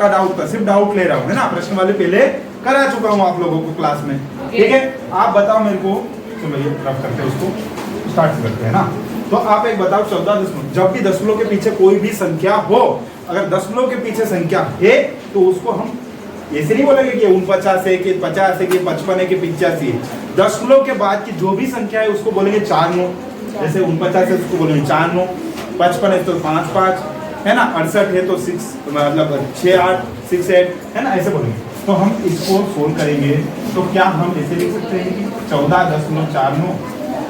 आपका डाउट था, सिर्फ डाउट ले रहा हूँ, है ना। प्रश्न वाले पहले करा चुका हूँ आप लोगों को क्लास में, ठीक है। आप बताओ मेरे को, चलो ये रफ करते हैं, उसको स्टार्ट करते हैं ना। तो आप एक बताओ 14 दशमलव, जब भी दशमलव के पीछे कोई भी संख्या हो, अगर दशमलव के पीछे संख्या है तो उसको हम ऐसे नहीं बोलेंगे कि 49 है कि 50 है कि 55 है कि 85 है। दशमलव के बाद की जो भी संख्या है उसको बोलेंगे 4 9, जैसे 49 है उसको बोलेंगे 4 9, 55 है तो 5 5, है ना, 68 है तो 6 मतलब 6 8 6 8, है ना, ऐसे बोलेंगे। तो हम इसको सोल्व करेंगे तो क्या हम ऐसे लिख सकते हैं कि 14.49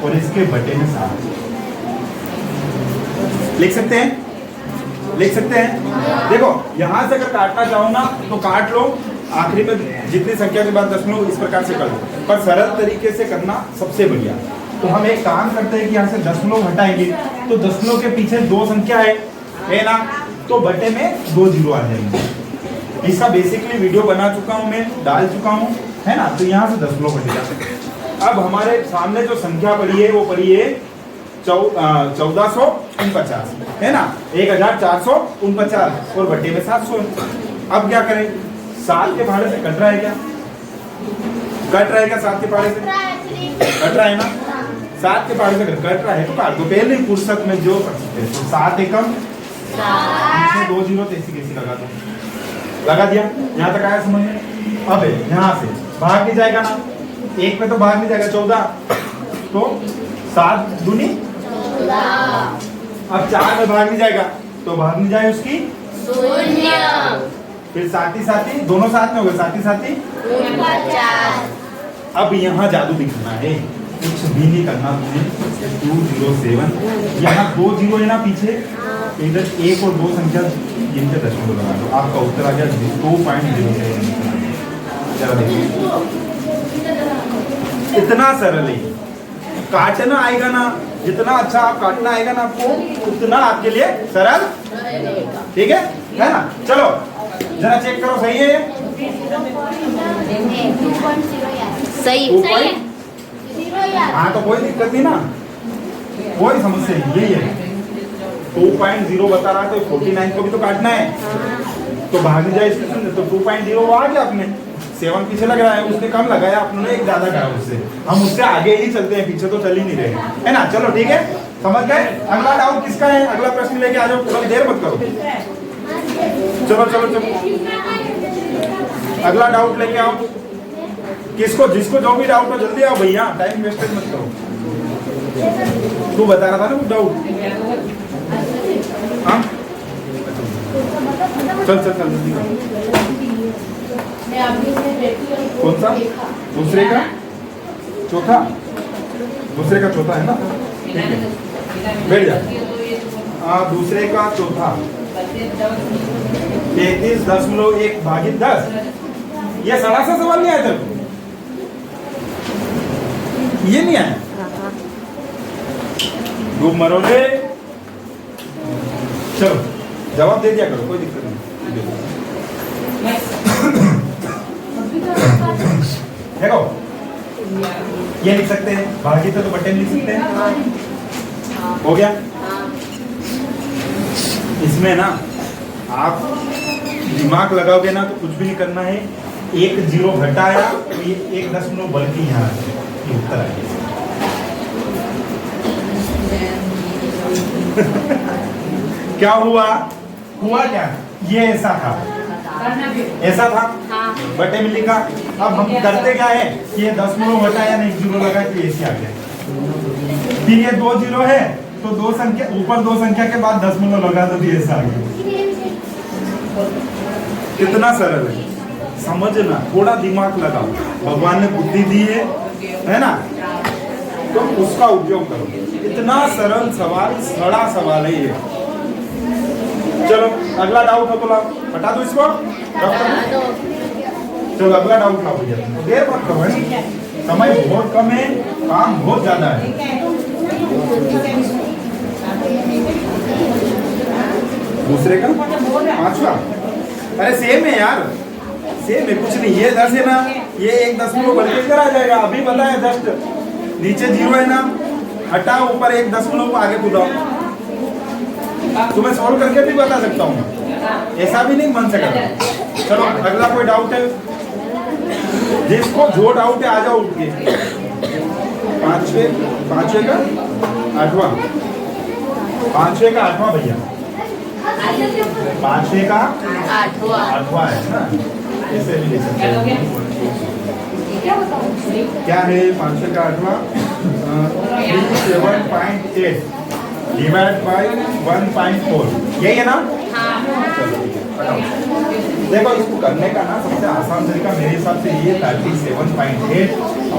और इसके बटे में 7 लिख सकते हैं, लिख सकते हैं। देखो यहाँ से अगर काटना चाहो ना तो काट लो, आखिरी में जितनी संख्या के बाद दशमलव इस प्रकार से कर लो, पर सरल तरीके से करना सबसे बढ़िया। तो हम एक काम करते हैं कि यहाँ से दशमलव हटाएंगे तो दशमलव के पीछे 2 संख्या है ना, तो बटे में 2 जीरो आ जाएंगे। इसका बेसिकली वीडियो बना चुका हूँ मैं, डाल चुका हूँ, है ना। तो यहाँ से दशमलव हट जाते। अब हमारे सामने जो संख्या पड़ी है वो पड़ी है 1449, है ना, 1449 और बटे में 700। अब क्या करें, 7 के पहाड़े से कट रहा है क्या, कट रहा है क्या, 7 के पहाड़े से कट रहा है ना, 7 के पहाड़े से कट रहा है तो काट दो, पहले फुर्सत में जो कर सकते हैं। तो 7 एकम 2 जीरो, ऐसी कैसी लगा दो, लगा दिया। यहाँ तक आया समझ में। अब यहाँ से भाग नहीं जाएगा ना, 1 पे तो भाग नहीं जाएगा, 14 तो 7 दूनी 14। अब 4 में भाग नहीं जाएगा तो भाग नहीं जाए उसकी 0, फिर साथ ही दोनों साथ में हो गए, साथ ही 49। अब यहाँ जादू दिखाना है, कुछ भी नहीं करना तुमने। 207, यहाँ 2 जीरो है ना पीछे, इधर 1 और 2 संख्या जिनके दशमलव लगा दो, आपका उत्तर आ गया 2.07। जरा देखिए, इतना सरल है। काटना आएगा ना, जितना अच्छा आप काटना आएगा ना आपको, उतना आपके लिए सरल, ठीक है ना। चलो जरा चेक करो, सही है ये, सही। हाँ तो कोई दिक्कत नहीं ना, कोई समस्या नहीं, यही है। 2.0 बता रहा तो 49 को भी तो काटना है, तो भाग जाए इसमें, तो 2.0 आ गया अपने। 7 पीछे लग रहा है, उसने कम लगाया, अपने एक ज्यादा करा उससे, हम उससे आगे ही चलते हैं, पीछे तो चल ही नहीं रहे, है ना। चलो ठीक है, समझ गए। अगला डाउट किसका है, अगला प्रश्न लेके आ जाओ, थोड़ी देर मत करो। चलो चलो चलो, अगला डाउट लेके आओ। किसको, जिसको जो भी डाउट हो जल्दी आओ भैया, टाइम वेस्टेज मत करो। तू बता रहा था ना कुछ डाउट, हाँ चल चल चल जल्दी कर। कौन सा, दूसरे का चौथा, दूसरे का चौथा है ना, ठीक है बैठ जा। दूसरे का चौथा 33.1 भागित 10, ये सारा सा सवाल नहीं आया तेरे को, ये नहीं आया, डूब मरोगे। चलो जवाब दे दिया करो, कोई दिक्कत नहीं। देखो ये लिख सकते हैं, भागित तो बटे लिख सकते हैं, हो गया। इसमें ना आप दिमाग लगाओगे ना तो कुछ भी नहीं करना है। 1 जीरो घटाया तो ये 1 दशमलव बढ़ के यहाँ ये उत्तर आ गया। क्या हुआ, हुआ क्या, ये ऐसा था, ऐसा था, बटे में लिखा। अब हम करते क्या है, ये दशमलव घटाया ना 1 जीरो लगा तो ऐसे आ गया। फिर ये 2 जीरो है तो 2 संख्या ऊपर, 2 संख्या के बाद दशमलव लगा दो, ऐसा आ गया। कितना सरल है, समझना, थोड़ा दिमाग लगाओ, भगवान ने बुद्धि दी है ना, तो उसका उपयोग करो। इतना सरल सवाल, बड़ा सवाल है ये। चलो अगला डाउट हो तो लाओ, हटा दो इसको, चलो अगला डाउट लाओ भैया, देर मत करो, समय बहुत कम है, काम बहुत ज्यादा है। दूसरे का 5वां, अरे सेम है यार, सेम है, कुछ नहीं। ये 10 है ना, ये 1 दशमलव बढ़ के आ जाएगा, अभी बताया जस्ट। नीचे 0 है ना, हटा, ऊपर 1 दशमलव आगे कूदा। तो मैं सॉल्व करके भी बता सकता हूँ, ऐसा भी नहीं मन से करना। चलो अगला कोई डाउट है? जिसको जो डाउट है आ जाओ उठ के। पांचवे का आठवां भैया, पांचवे का आठवां है ना, ऐसे भी लिख सकते हैं। क्या है पांचवे का आठवां? 7.8 डिवाइड बाय 1.4, यही है ना? देखो इसको करने का ना सबसे आसान तरीका मेरे हिसाब से ये 37.8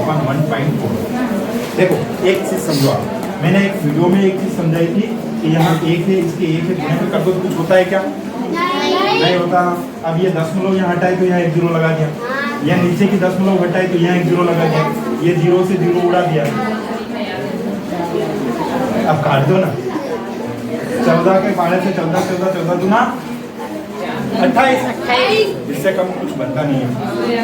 अपन 1.4। देखो एक चीज समझो आप, मैंने एक वीडियो में एक चीज समझाई थी कि यहाँ एक है, इसके एक है, गुणे में कर दो तो कुछ होता है क्या? नहीं होता। अब ये दशमलव यहाँ हटाए तो यहाँ 1 0 लगा दिया, या नीचे की दशमलव हटाए तो यहाँ 1 0 लगा दिया, ये 0 से 0 उड़ा दिया। अब काट दो ना, 14 के पारे से 14 दूना 28, इससे कम कुछ बनता नहीं है।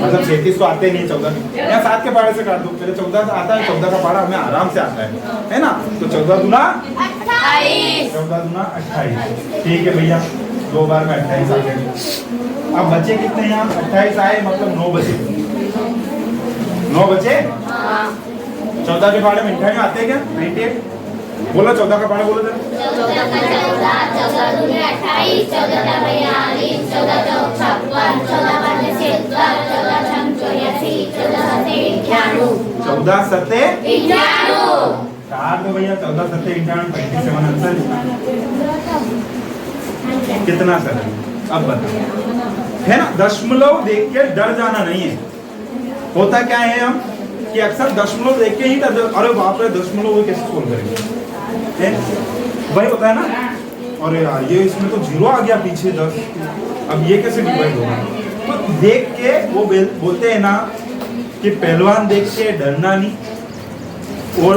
मतलब 33 तो आते नहीं 14, या 7 के पारे से काट दो, पहले 14 से आता है, 14 का पारा हमें आराम से आता है ना? तो 14 दूना 28, ठीक है भैया, 2 बार में 28 आ गए। अब बचे कितने यहाँ? 28 आए, मतलब 9 बचे। 9 बचे। 14 के पारे में 98 आते हैं क्या? 98 बोलो, 14 का पारा बोलो जरा। 14 का 14, 14 दूनी 28, 14 का 42, 14 का 56, 14 पाँच 70, 14 छम 84, 14 सत्ते 91, 14 सत्ते 91। काट दो भैया, 14 सत्ते 91, 57 आंसर। कितना सर? अब बताओ, है ना? दशमलव देख के डर जाना नहीं है। होता क्या है हम कि अक्सर दशमलव देख के ही डर, अरे बाप रे दशमलव वो कैसे सोल्व करेंगे, वही होता है ना। और यार ये इसमें तो 0 आ गया पीछे 10, अब ये कैसे डिवाइड होगा? तो देख के वो बोलते हैं ना कि पहलवान देख के डरना नहीं, और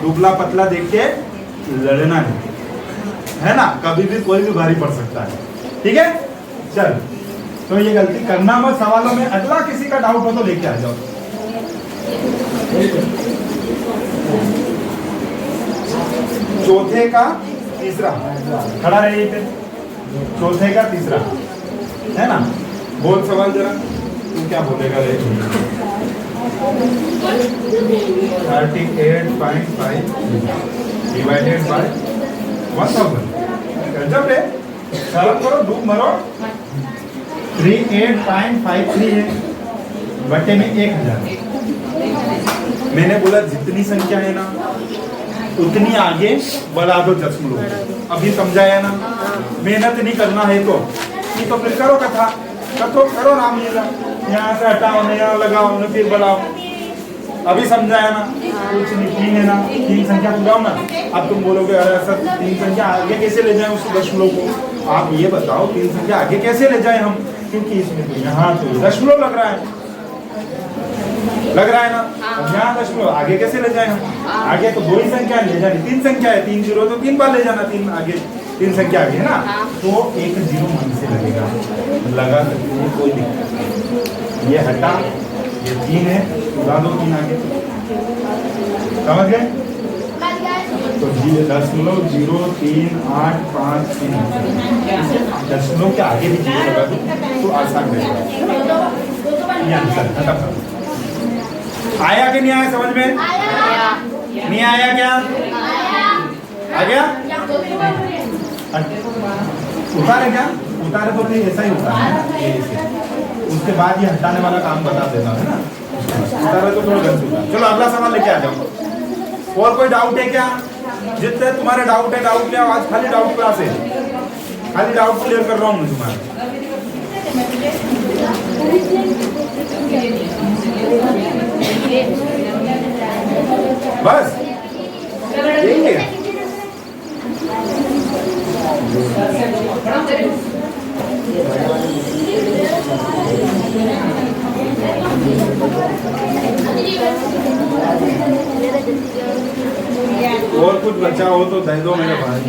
दुबला पतला देख के लड़ना नहीं, है ना? कभी भी कोई भी भारी पड़ सकता है, ठीक है? चल, तो ये गलती करना मत सवालों में। अगला किसी का डाउट हो तो लेके आ जाओ। चौथे का तीसरा, खड़ा रहिए पे। चौथे का तीसरा, है ना? बोल सवाल जरा, तू क्या बोलेगा? 38.5 डिवाइडेड बाय 1000। गजब है, सरल करो, डूब मरो। 38.53 है, बटे में 1000। मैंने बोला जितनी संख्या है ना उतनी आगे बढ़ा दो दशमलव। अभी समझाया ना? मेहनत नहीं करना है तो ये तो फिर करो कथा, करो नाम लीला, यहाँ से हटाओ, यहाँ लगाओ, फिर बढ़ाओ। अभी समझाया ना? कुछ नहीं, 3 है ना, 3 संख्या बुलाओ ना। अब तुम बोलोगे अरे सर 3 संख्या आगे कैसे ले जाएं उस दशमलव को? आप ये बताओ 3 संख्या आगे कैसे ले जाएं हम, क्योंकि इसमें तो यहाँ तो दशमलव लग रहा है ना, यहाँ दशमलव आगे कैसे ले जाए हम? आगे तो 2 ही संख्या ले जानी, 3 संख्या है, 3 0 तो 3 बार ले जाना, 3 आगे, 3 संख्या आगे है ना, तो 1 0 मन से लगेगा, लगा सकते हैं, कोई दिक्कत नहीं। ये हटा, ये 3 है, उड़ा दो 3 आगे, समझ गए? तो 0.03853 दशमलव के आगे भी 0 लगा दो तो आसान रहेगा। ये आंसर हटा। आया कि नहीं आया समझ में? आया। नहीं आया क्या? आ गया? उतारे क्या? उतारे तो नहीं, ऐसा ही उतारे, उसके बाद ये हटाने वाला काम बता देता है ना। उतारे तो थोड़ा गलत होता है। चलो अगला सवाल लेके आ जाओ। और कोई डाउट है क्या? जितने तुम्हारे डाउट है, डाउट लिया। आज खाली डाउट क्लास है, खाली डाउट क्लियर कर रहा हूँ मैं तुम्हारा। बस यही है। और कुछ बचा हो तो दे दो मेरे भाई।